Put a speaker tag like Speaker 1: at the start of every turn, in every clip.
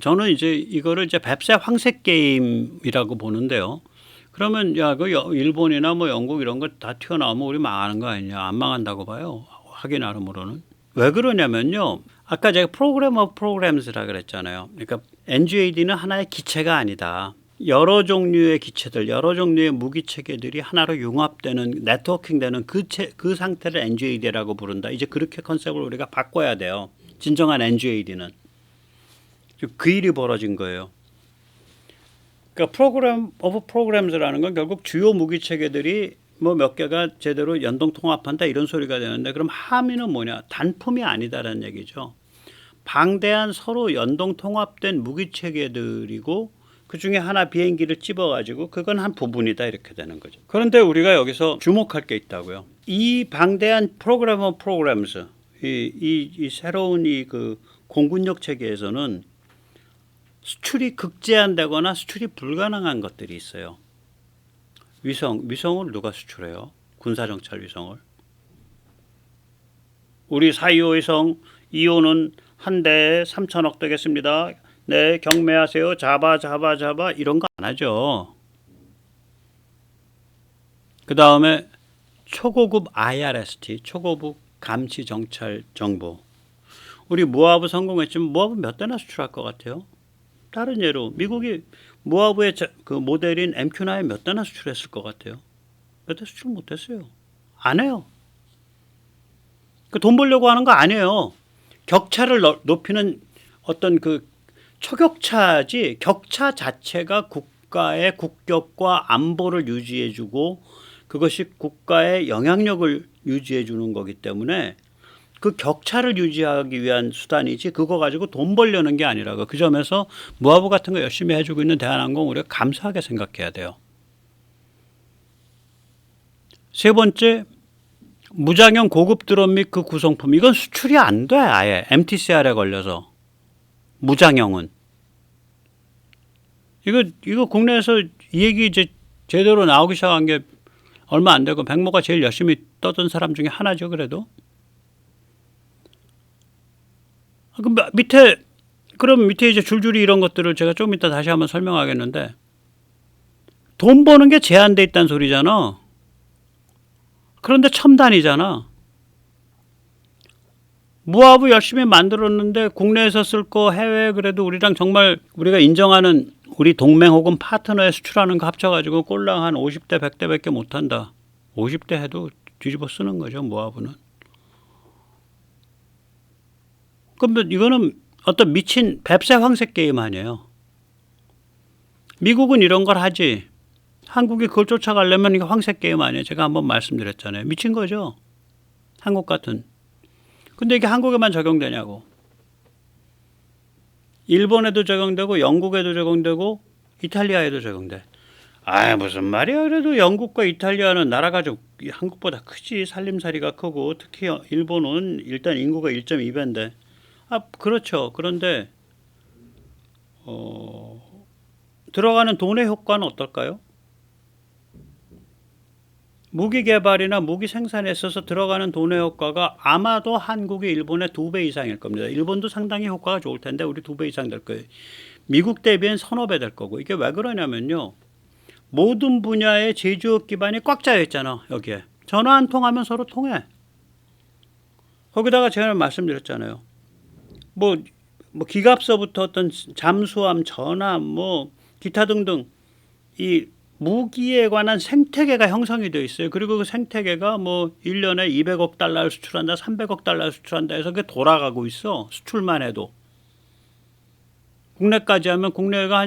Speaker 1: 저는 이제 이거를 이제 뱁새 황색 게임이라고 보는데요. 그러면 야, 그 일본이나 뭐 영국 이런 거 다 튀어나오면 우리 망하는 거 아니냐? 안 망한다고 봐요. 하기 나름으로는. 왜 그러냐면요. 아까 제가 프로그램 오브 프로그램스라 그랬잖아요. 그러니까 NGAD는 하나의 기체가 아니다. 여러 종류의 기체들, 여러 종류의 무기 체계들이 하나로 융합되는 네트워킹되는 그 상태를 NGAD라고 부른다. 이제 그렇게 컨셉을 우리가 바꿔야 돼요. 진정한 NGAD는. 그 일이 벌어진 거예요. 그러니까 프로그램 오브 프로그램즈라는 건 결국 주요 무기 체계들이 뭐 몇 개가 제대로 연동 통합한다 이런 소리가 되는데, 그럼 함의는 뭐냐? 단품이 아니다라는 얘기죠. 방대한 서로 연동 통합된 무기 체계들이고 그 중에 하나 비행기를 찝어가지고 그건 한 부분이다 이렇게 되는 거죠. 그런데 우리가 여기서 주목할 게 있다고요. 이 방대한 프로그램 오브 프로그램즈, 이 새로운 이 그 공군력 체계에서는 수출이 극제한되거나 수출이 불가능한 것들이 있어요. 위성을 누가 수출해요? 군사정찰 위성을. 우리 425 위성 2호는 한 대에 3천억 되겠습니다. 네, 경매하세요. 잡아 이런 거 안 하죠. 그 다음에 초고급 IRST, 초고급 감시 정찰 정보. 우리 모하브 성공했지만 모하브 몇 대나 수출할 것 같아요? 다른 예로 미국이 모하브의 그 모델인 MQ-9 몇 대나 수출했을 것 같아요? 몇 대 수출 못했어요. 안 해요. 돈 벌려고 하는 거 아니에요. 격차를 높이는 어떤 그 초격차지, 격차 자체가 국가의 국격과 안보를 유지해주고 그것이 국가의 영향력을 유지해주는 거기 때문에 그 격차를 유지하기 위한 수단이지 그거 가지고 돈 벌려는 게 아니라고. 그 점에서 무하브 같은 거 열심히 해주고 있는 대한항공 우리가 감사하게 생각해야 돼요. 세 번째, 무장형 고급 드론 및 그 구성품. 이건 수출이 안 돼. 아예 MTCR에 걸려서. 무장형은. 이거 국내에서 이 얘기 이제 제대로 나오기 시작한 게 얼마 안 되고 백모가 제일 열심히 떠든 사람 중에 하나죠. 그래도. 그럼 밑에 이제 줄줄이 이런 것들을 제가 좀 이따 다시 한번 설명하겠는데, 돈 버는 게 제한돼 있다는 소리잖아. 그런데 첨단이잖아. 무하브 열심히 만들었는데 국내에서 쓸 거 해외에 그래도 우리랑 정말 우리가 인정하는 우리 동맹 혹은 파트너에 수출하는 거 합쳐가지고 꼴랑 한 50대 100대밖에 못한다. 50대 해도 뒤집어 쓰는 거죠. 무하브는. 그럼 이거는 어떤 미친 뱁새 황색 게임 아니에요. 미국은 이런 걸 하지. 한국이 그걸 쫓아가려면 이게 황색 게임 아니에요. 제가 한번 말씀드렸잖아요. 미친 거죠. 한국 같은. 근데 이게 한국에만 적용되냐고. 일본에도 적용되고 영국에도 적용되고 이탈리아에도 적용돼. 무슨 말이야. 그래도 영국과 이탈리아는 나라가 좀 한국보다 크지. 살림살이가 크고 특히 일본은 일단 인구가 1.2배인데. 그렇죠. 그런데 들어가는 돈의 효과는 어떨까요? 무기 개발이나 무기 생산에 있어서 들어가는 돈의 효과가 아마도 한국이 일본의 2배 이상일 겁니다. 일본도 상당히 효과가 좋을 텐데 우리 2배 이상 될 거예요. 미국 대비엔 서너 배 될 거고. 이게 왜 그러냐면요. 모든 분야의 제조업 기반이 꽉 짜여 있잖아. 여기에. 전화 한 통 하면 서로 통해. 거기다가 제가 말씀드렸잖아요. 뭐 기갑서부터 어떤 잠수함, 전함, 기타 등등 이 무기에 관한 생태계가 형성이 되어 있어요. 그리고 그 생태계가 1년에 200억 달러를 수출한다, 300억 달러를 수출한다 해서 그게 돌아가고 있어. 수출만 해도. 국내까지 하면 국내가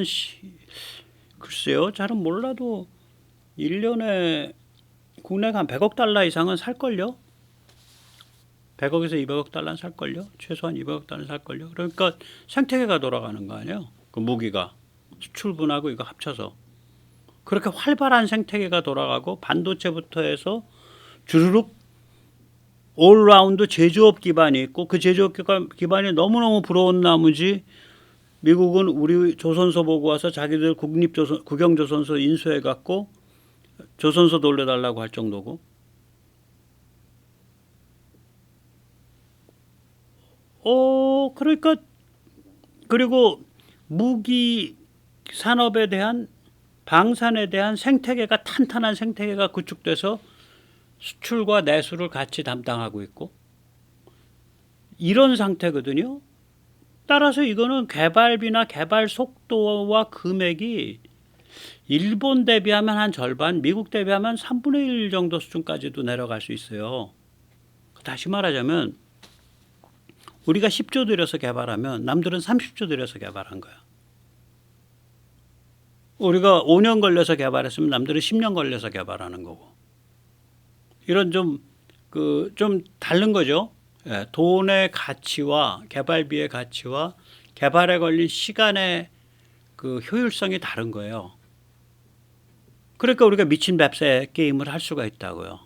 Speaker 1: 글쎄요. 잘은 몰라도 1년에 국내가 한 100억 달러 이상은 살걸요? 100억에서 200억 달러는 살걸요? 최소한 200억 달러는 살걸요? 그러니까 생태계가 돌아가는 거 아니에요? 그 무기가. 수출분하고 이거 합쳐서. 그렇게 활발한 생태계가 돌아가고 반도체부터 해서 주르륵 올라운드 제조업 기반이 있고 그 제조업 기반이 너무너무 부러운 나머지 미국은 우리 조선소 보고 와서 자기들 국영조선소 인수해갖고 조선소 돌려달라고 할 정도고. 그러니까 그리고 무기 산업에 대한 방산에 대한 생태계가 탄탄한 생태계가 구축돼서 수출과 내수를 같이 담당하고 있고 이런 상태거든요. 따라서 이거는 개발비나 개발 속도와 금액이 일본 대비하면 한 절반, 미국 대비하면 3분의 1 정도 수준까지도 내려갈 수 있어요. 다시 말하자면 우리가 10조 들여서 개발하면 남들은 30조 들여서 개발한 거야. 우리가 5년 걸려서 개발했으면 남들은 10년 걸려서 개발하는 거고. 이런 좀 다른 거죠. 예, 돈의 가치와 개발비의 가치와 개발에 걸린 시간의 그 효율성이 다른 거예요. 그러니까 우리가 미친 뱁새 게임을 할 수가 있다고요.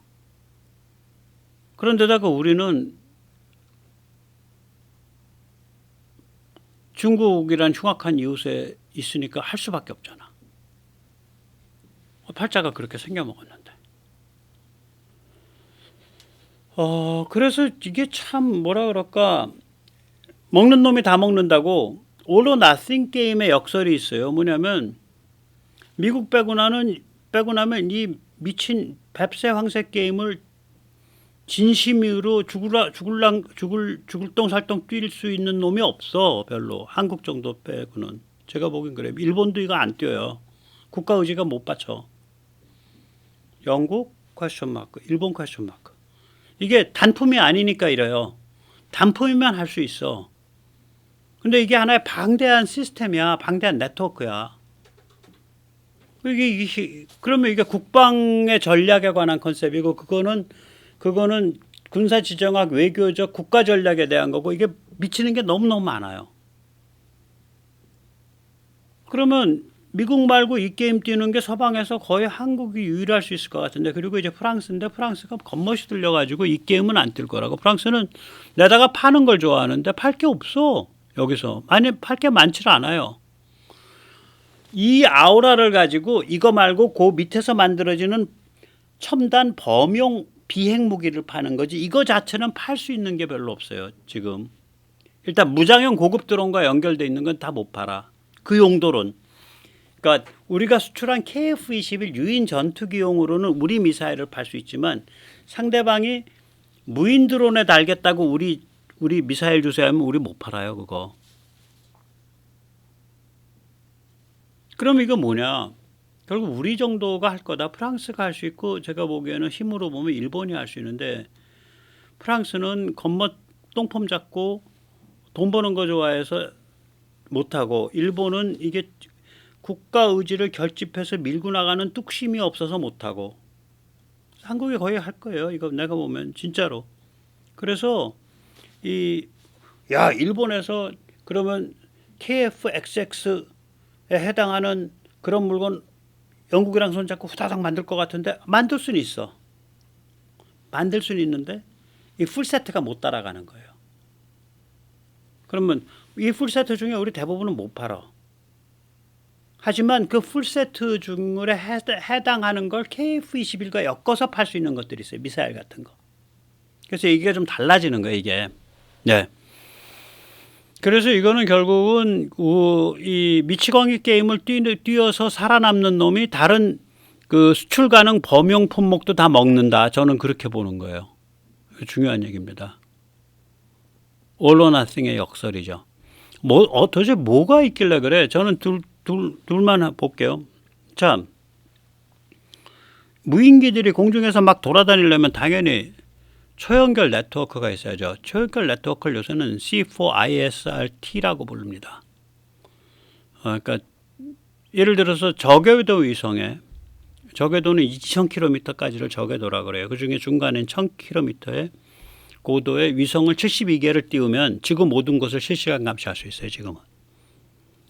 Speaker 1: 그런데다가 우리는 중국이란 흉악한 이웃에 있으니까 할 수밖에 없잖아. 팔자가 그렇게 생겨먹었는데. 그래서 이게 참 뭐라 그럴까, 먹는 놈이 다 먹는다고 all or nothing 게임의 역설이 있어요. 뭐냐면 미국 빼고 나면 이 미친 뱁새 황새 게임을 진심으로 죽을 똥살똥 뛸 수 있는 놈이 없어. 별로. 한국 정도 빼고는. 제가 보긴 그래요. 일본도 이거 안 뛰어요. 국가 의지가 못 받쳐. 영국? 퀘스천 마크. 일본 퀘스천 마크. 이게 단품이 아니니까 이래요. 단품이면 할 수 있어. 근데 이게 하나의 방대한 시스템이야. 방대한 네트워크야. 그러면 이게 국방의 전략에 관한 컨셉이고 그거는 군사 지정학 외교적 국가 전략에 대한 거고 이게 미치는 게 너무너무 많아요. 그러면 미국 말고 이 게임 뛰는 게 서방에서 거의 한국이 유일할 수 있을 것 같은데, 그리고 이제 프랑스인데 프랑스가 겉멋이 들려가지고 이 게임은 안 뛸 거라고. 프랑스는 내다가 파는 걸 좋아하는데 팔 게 없어. 여기서 팔 게 많지를 않아요. 이 아우라를 가지고 이거 말고 그 밑에서 만들어지는 첨단 범용 비핵 무기를 파는 거지 이거 자체는 팔 수 있는 게 별로 없어요. 지금 일단 무장형 고급 드론과 연결돼 있는 건 다 못 팔아. 그 용도론. 그러니까 우리가 수출한 KF-21 유인 전투기용으로는 우리 미사일을 팔 수 있지만 상대방이 무인 드론에 달겠다고 우리 미사일 주세요 하면 우리 못 팔아요. 그거. 그럼 이거 뭐냐. 결국 우리 정도가 할 거다. 프랑스가 할 수 있고 제가 보기에는 힘으로 보면 일본이 할 수 있는데 프랑스는 겉멋 똥폼 잡고 돈 버는 거 좋아해서 못하고 일본은 이게 국가 의지를 결집해서 밀고 나가는 뚝심이 없어서 못하고 한국이 거의 할 거예요. 이거 내가 보면 진짜로. 그래서 일본에서 그러면 KF-XX에 해당하는 그런 물건 영국이랑 손잡고 후다닥 만들 것 같은데 만들 수는 있어. 만들 수는 있는데 이 풀세트가 못 따라가는 거예요. 그러면 이 풀세트 중에 우리 대부분은 못 팔아. 하지만 그 풀세트 중에 해당하는 걸 KF-21과 엮어서 팔 수 있는 것들이 있어요. 미사일 같은 거. 그래서 이게 좀 달라지는 거예요. 이게. 네. 그래서 이거는 결국은 이 미치광이 게임을 뛰어서 살아남는 놈이 다른 그 수출 가능 범용 품목도 다 먹는다. 저는 그렇게 보는 거예요. 중요한 얘기입니다. all or nothing의 역설이죠. 도대체 뭐가 있길래 그래? 저는 둘만 볼게요. 자, 무인기들이 공중에서 막 돌아다니려면 당연히 초연결 네트워크가 있어야죠. 초연결 네트워크를 요새는 C4ISRT라고 부릅니다. 그러니까 예를 들어서 저궤도 위성에 저궤도는 2000km까지를 저궤도라 그래요. 그중에 중간엔 1000km의 고도의 위성을 72개를 띄우면 지구 모든 곳을 실시간 감시할 수 있어요. 지금은.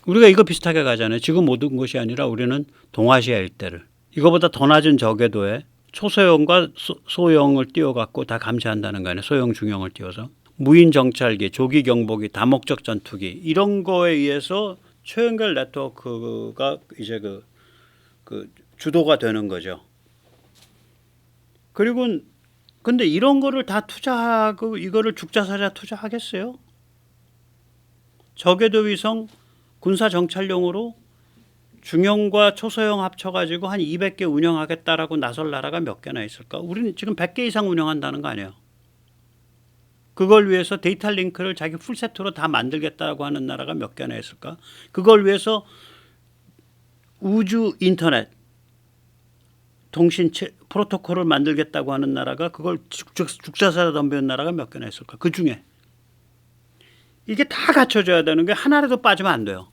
Speaker 1: 우리가 이거 비슷하게 가잖아요. 지구 모든 곳이 아니라 우리는 동아시아 일대를. 이거보다 더 낮은 저궤도에 초소형과 소형을 띄워갖고 다 감시한다는 거 아니에요. 소형, 중형을 띄워서. 무인 정찰기, 조기 경보기, 다목적 전투기 이런 거에 의해서 초연결 네트워크가 이제 그 주도가 되는 거죠. 그리고 근데 이런 거를 다 투자하고 이거를 죽자사자 투자하겠어요? 저궤도 위성 군사 정찰용으로 중형과 초소형 합쳐가지고 한 200개 운영하겠다라고 나설 나라가 몇 개나 있을까? 우리는 지금 100개 이상 운영한다는 거 아니에요. 그걸 위해서 데이터 링크를 자기 풀세트로 다 만들겠다고 하는 나라가 몇 개나 있을까? 그걸 위해서 우주 인터넷 통신 프로토콜을 만들겠다고 하는 나라가 그걸 죽자사자 덤비는 나라가 몇 개나 있을까? 그 중에 이게 다 갖춰져야 되는 게 하나라도 빠지면 안 돼요.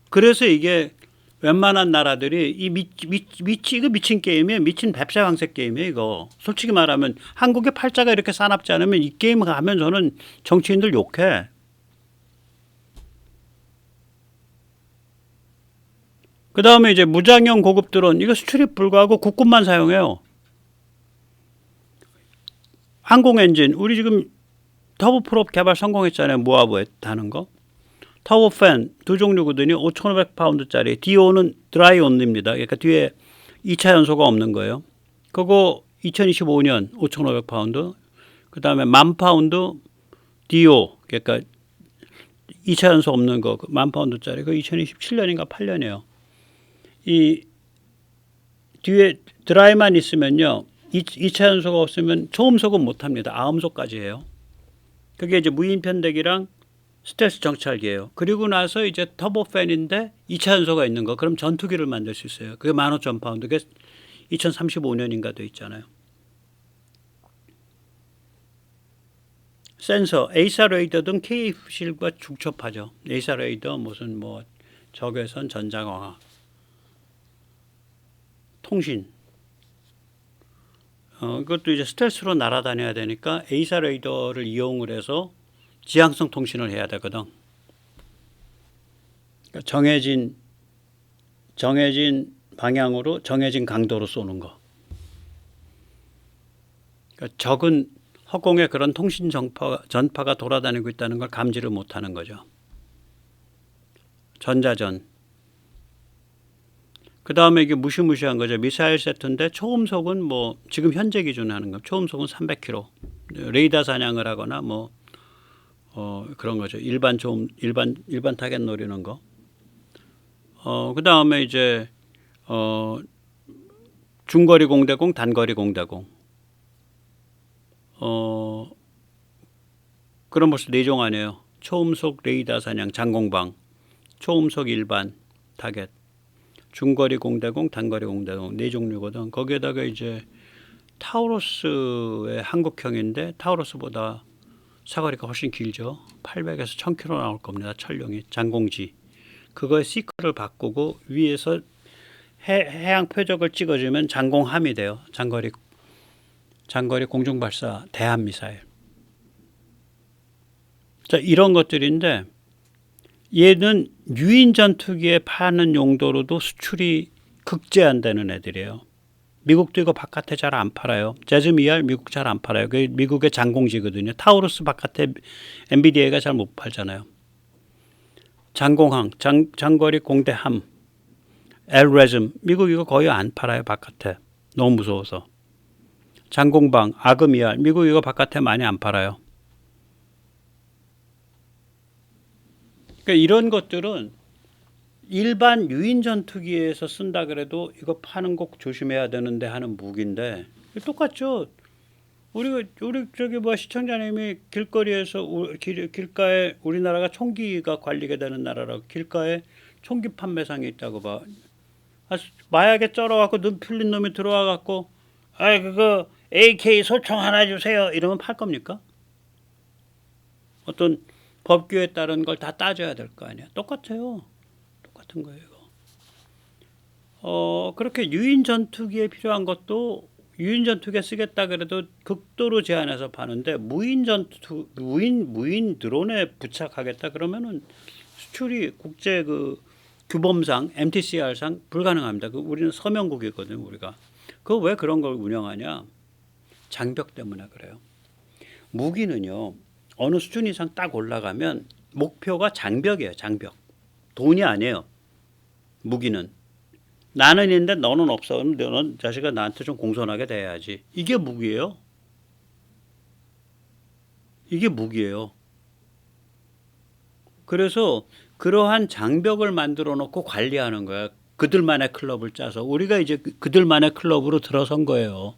Speaker 1: 그래서 이게 웬만한 나라들이 이거 미친 게임이에요. 미친 뱁새 황새 게임이에요. 이거 솔직히 말하면 한국의 팔자가 이렇게 사납지 않으면 이 게임 하면 저는 정치인들 욕해. 그 다음에 이제 무장형 고급 드론 이거 수출입 불가하고 국군만 사용해요. 항공 엔진 우리 지금 터보프롭 개발 성공했잖아요. 모아브에 다는 거. 터보팬 두 종류거든요. 5,500파운드짜리. DO는 드라이온입니다. 그러니까 뒤에 2차 연소가 없는 거예요. 그거 2025년 5,500파운드. 그 다음에 10,000파운드 DO 그러니까 2차 연소 없는 거 10,000파운드짜리. 그 2027년인가 8년이에요. 이 뒤에 드라이만 있으면요. 2차 연소가 없으면 초음속은 못합니다. 아음속까지 해요. 그게 이제 무인 편대기랑 스텔스 정찰기예요. 그리고 나서 이제 터보팬인데 2차 연소가 있는 거. 그럼 전투기를 만들 수 있어요. 그게 15,000파운드. 그게 2035년인가 돼 있잖아요. 센서, 에이사 레이더 등 KF-실과 중첩하죠. 에이사 레이더 무슨 뭐 적외선 전자광학 통신. 이것도 이제 스텔스로 날아다녀야 되니까 에이사 레이더를 이용을 해서 지향성 통신을 해야 되거든. 그러니까 정해진 방향으로 정해진 강도로 쏘는 거. 그러니까 적은 허공에 그런 통신 전파가 돌아다니고 있다는 걸 감지를 못하는 거죠. 전자전. 그 다음에 이게 무시무시한 거죠. 미사일 세트인데 초음속은 뭐 지금 현재 기준으로 하는 거. 초음속은 300km. 레이더 사냥을 하거나 뭐 그런 거죠. 일반 타겟 노리는 거. 그 다음에 이제 중거리 공대공, 단거리 공대공. 그럼 벌써 4종 아니에요. 초음속 레이더 사냥, 장공방, 초음속 일반 타겟, 중거리 공대공, 단거리 공대공 4종류거든. 거기에다가 이제 타우로스의 한국형인데 타우로스보다 사거리가 훨씬 길죠. 800에서 1000km 나올 겁니다. 철룡이 장공지. 그거의 시크를 바꾸고 위에서 해양 표적을 찍어주면 장공함이 돼요. 장거리 공중발사 대함 미사일. 자, 이런 것들인데 얘는 유인 전투기에 파는 용도로도 수출이 극제한되는 애들이에요. 미국도 이거 바깥에 잘 안 팔아요. 제즈미알 미국 잘 안 팔아요. 그게 미국의 장공지거든요. 타우루스 바깥에 엔비디아가 잘 못 팔잖아요. 장공항, 장거리 공대함, 엘레즘 미국 이거 거의 안 팔아요. 바깥에. 너무 무서워서. 장공방, 아그미알 미국 이거 바깥에 많이 안 팔아요. 그러니까 이런 것들은 일반 유인 전투기에서 쓴다 그래도 이거 파는 거 조심해야 되는데 하는 무기인데 똑같죠. 우리 저기 뭐 시청자님이 길거리에서 길가에 우리나라가 총기가 관리가 되는 나라라고 길가에 총기 판매상이 있다고 봐. 마약에 쩔어갖고 눈 풀린 놈이 들어와갖고 그거 AK 소총 하나 주세요 이러면 팔 겁니까? 어떤 법규에 따른 걸 다 따져야 될 거 아니야. 똑같아요. 똑같은 거예요. 그렇게 유인 전투기에 필요한 것도 유인 전투기에 쓰겠다 그래도 극도로 제한해서 파는데 무인 드론에 부착하겠다 그러면은 수출이 국제 규범상 MTCR상 불가능합니다. 우리는 서명국이거든요. 우리가 그 왜 그런 걸 운영하냐? 장벽 때문에 그래요. 무기는요. 어느 수준 이상 딱 올라가면 목표가 장벽이에요. 장벽. 돈이 아니에요. 무기는. 나는 있는데 너는 없어. 그럼 너는 자식아 나한테 좀 공손하게 대해야지. 이게 무기예요. 이게 무기예요. 그래서 그러한 장벽을 만들어 놓고 관리하는 거야. 그들만의 클럽을 짜서 우리가 이제 그들만의 클럽으로 들어선 거예요.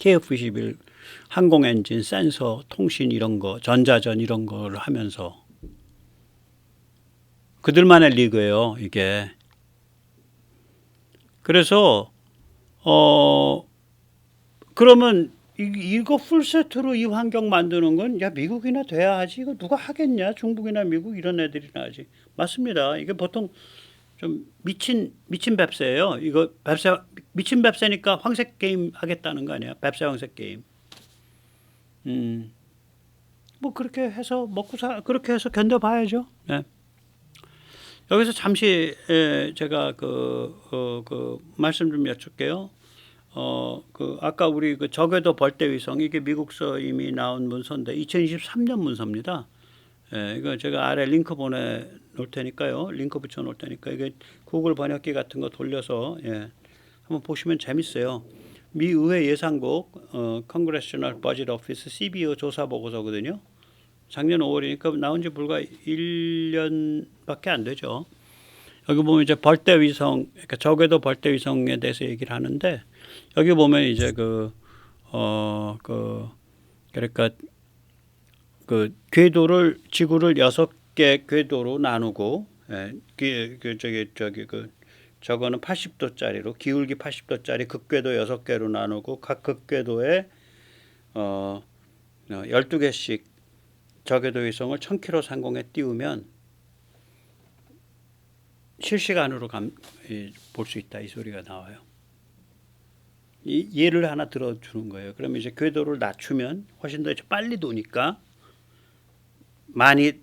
Speaker 1: KF-21 항공 엔진, 센서, 통신 이런 거, 전자전 이런 걸 하면서 그들만의 리그예요, 이게. 그래서 그러면 이거 풀세트로 이 환경 만드는 건 야 미국이나 돼야 하지 이거 누가 하겠냐 중국이나 미국 이런 애들이나 하지 맞습니다. 이게 보통 좀 미친 뱁새예요. 이거 뱁새 미친 뱁새니까 황색 게임 하겠다는 거 아니야? 뱁새 황색 게임. 뭐 그렇게 해서 그렇게 해서 견뎌봐야죠. 네. 여기서 잠시 제가 그 말씀 좀 여쭐게요. 아까 우리 그 저궤도 벌떼위성 이게 미국서 이미 나온 문서인데 2023년 문서입니다. 이거 제가 아래 링크 보내 놓을 테니까요. 링크 붙여 놓을 테니까 이게 구글 번역기 같은 거 돌려서 한번 보시면 재밌어요. 미 의회 예산국 Congressional Budget Office CBO 조사 보고서거든요. 작년 5월이니까 나온 지 불과 1년밖에 안 되죠. 여기 보면 이제 벌떼위성, 그러니까 저궤도 벌떼위성에 대해서 얘기를 하는데 여기 보면 이제 그러니까 그 궤도를 지구를 6개 궤도로 나누고 저거는 80도짜리로 기울기 80도짜리 극궤도 6개로 나누고 각 극궤도에 12개씩 저궤도 위성을 1000km 상공에 띄우면 실시간으로 볼 수 있다 이 소리가 나와요. 이 예를 하나 들어주는 거예요. 그러면 이제 궤도를 낮추면 훨씬 더 빨리 도니까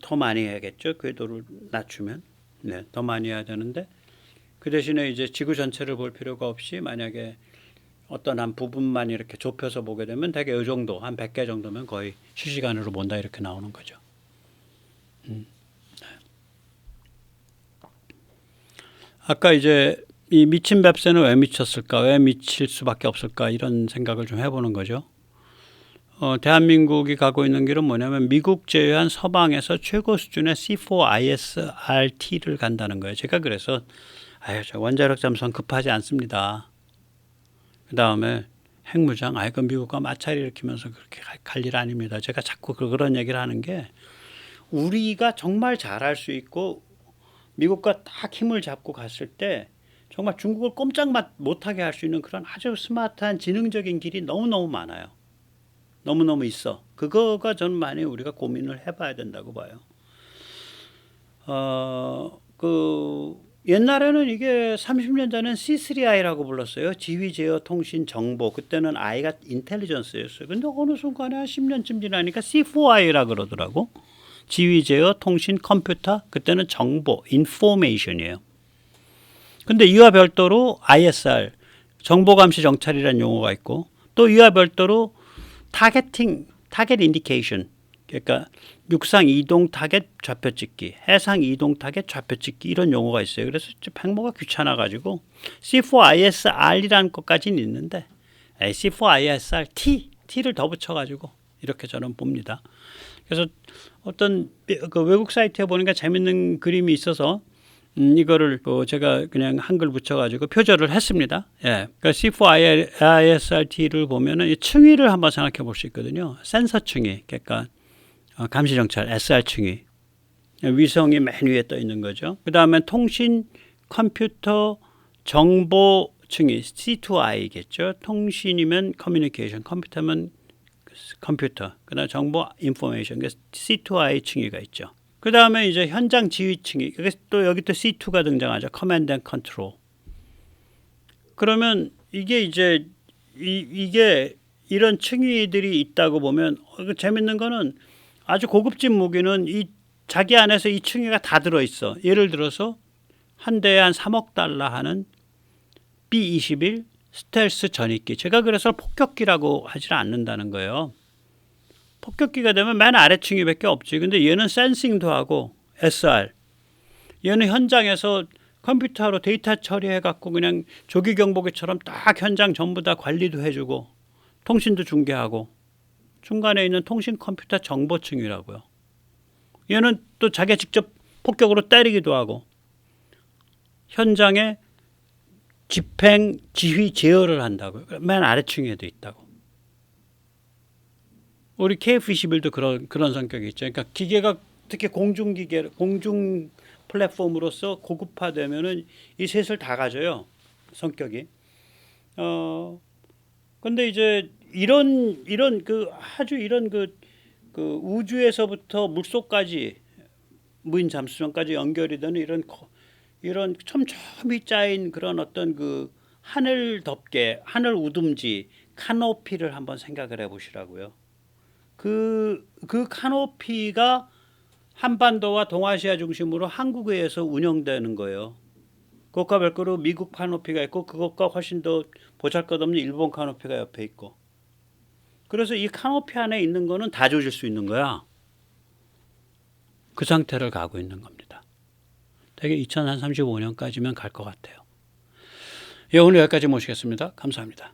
Speaker 1: 더 많이 해야겠죠. 궤도를 낮추면 더 많이 해야 되는데 그 대신에 이제 지구 전체를 볼 필요가 없이 만약에 어떤 한 부분만 이렇게 좁혀서 보게 되면 대개 이 정도 한 100개 정도면 거의 실시간으로 본다 이렇게 나오는 거죠. 아까 이제 이 미친 뱁새는 왜 미쳤을까? 왜 미칠 수밖에 없을까? 이런 생각을 좀 해보는 거죠. 대한민국이 가고 있는 길은 뭐냐면 미국 제외한 서방에서 최고 수준의 C4ISRT를 간다는 거예요. 제가 그래서 저 원자력 잠수함 급하지 않습니다. 그 다음에 핵무장, 그 미국과 마찰 일으키면서 그렇게 갈 일 아닙니다. 제가 자꾸 그런 얘기를 하는 게 우리가 정말 잘할 수 있고 미국과 딱 힘을 잡고 갔을 때 정말 중국을 꼼짝 못하게 할 수 있는 그런 아주 스마트한 지능적인 길이 너무너무 많아요. 너무너무 있어. 그거가 저는 많이 우리가 고민을 해봐야 된다고 봐요. 옛날에는 이게 30년 전엔 C3I라고 불렀어요. 지휘, 제어, 통신, 정보. 그때는 I가 인텔리전스였어요. 근데 어느 순간에 한 10년쯤 지나니까 C4I라 그러더라고. 지휘, 제어, 통신, 컴퓨터. 그때는 정보, 인포메이션이에요. 근데 이와 별도로 ISR, 정보감시 정찰이라는 용어가 있고 또 이와 별도로 타겟팅, 타겟 인디케이션. 그러니까 육상 이동 타겟 좌표 찍기, 해상 이동 타겟 좌표 찍기 이런 용어가 있어요. 그래서 백모가 귀찮아 가지고 C4ISR이라는 것까지는 있는데 C4ISR-T를 더 붙여 가지고 이렇게 저는 봅니다. 그래서 어떤 그 외국 사이트에 보니까 재밌는 그림이 있어서 이거를 제가 그냥 한글 붙여가지고 표절을 했습니다. 그러니까 C4ISRT를 보면은 이 층위를 한번 생각해 볼 수 있거든요. 센서 층위, 그러니까 감시 정찰 SR 층위, 위성이 맨 위에 떠 있는 거죠. 그 다음에 통신, 컴퓨터, 정보 층위 C2I겠죠. 통신이면 커뮤니케이션, 컴퓨터면 컴퓨터, 그다음 정보 인포메이션, C2I 층위가 있죠. 그 다음에 이제 현장 지휘층이 또 여기 또 C2가 등장하죠. 커맨드 앤 컨트롤. 그러면 이게 이제 이게 이런 층위들이 있다고 보면 재밌는 거는 아주 고급진 무기는 이 자기 안에서 이 층위가 다 들어있어. 예를 들어서 한 대에 한 3억 달러 하는 B-21 스텔스 전익기. 제가 그래서 폭격기라고 하질 않는다는 거예요. 폭격기가 되면 맨 아래층위밖에 없지. 근데 얘는 센싱도 하고 SR. 얘는 현장에서 컴퓨터로 데이터 처리해갖고 그냥 조기 경보기처럼 딱 현장 전부 다 관리도 해주고 통신도 중계하고 중간에 있는 통신 컴퓨터 정보층이라고요. 얘는 또 자기가 직접 폭격으로 때리기도 하고 현장에 집행, 지휘, 제어를 한다고요. 맨 아래층에도 있다고. 우리 KF-21도 그런 성격이 있죠. 그러니까 기계가 특히 공중기계, 공중 플랫폼으로서 고급화되면은 이 셋을 다 가져요. 성격이. 근데 이제 이런 그 아주 이런 그 우주에서부터 물속까지 무인 잠수정까지 연결이 되는 이런 촘촘히 짜인 그런 어떤 그 하늘 덮개, 하늘 우듬지, 카노피를 한번 생각을 해보시라고요. 그 카노피가 한반도와 동아시아 중심으로 한국에 의해서 운영되는 거예요. 그것과 별도로 미국 카노피가 있고 그것과 훨씬 더 보잘것없는 일본 카노피가 옆에 있고. 그래서 이 카노피 안에 있는 거는 다 조질 수 있는 거야. 그 상태를 가고 있는 겁니다. 되게 2035년까지면 갈 것 같아요. 예, 오늘 여기까지 모시겠습니다. 감사합니다.